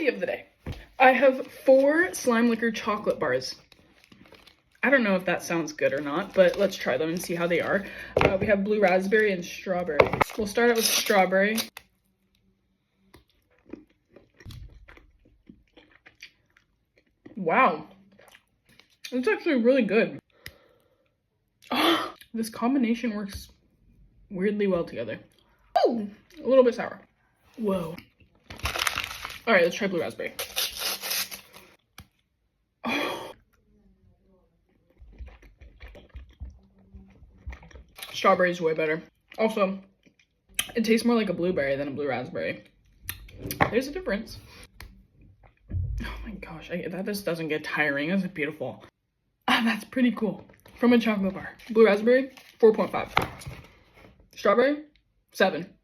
candy of the day. I have 4 slime liquor chocolate bars. I don't know if that sounds good or not, but let's try them and see how they are. We have blue raspberry and strawberry. We'll start out with strawberry. Wow, it's actually really good. Oh, this combination works weirdly well together. Oh, a little bit sour. Whoa. All right, let's try blue raspberry. Oh. Strawberry is way better. Also, it tastes more like a blueberry than a blue raspberry. There's a difference. Oh my gosh, that just doesn't get tiring. That's beautiful. Ah, that's pretty cool. From a chocolate bar. Blue raspberry, 4.5. Strawberry, 7.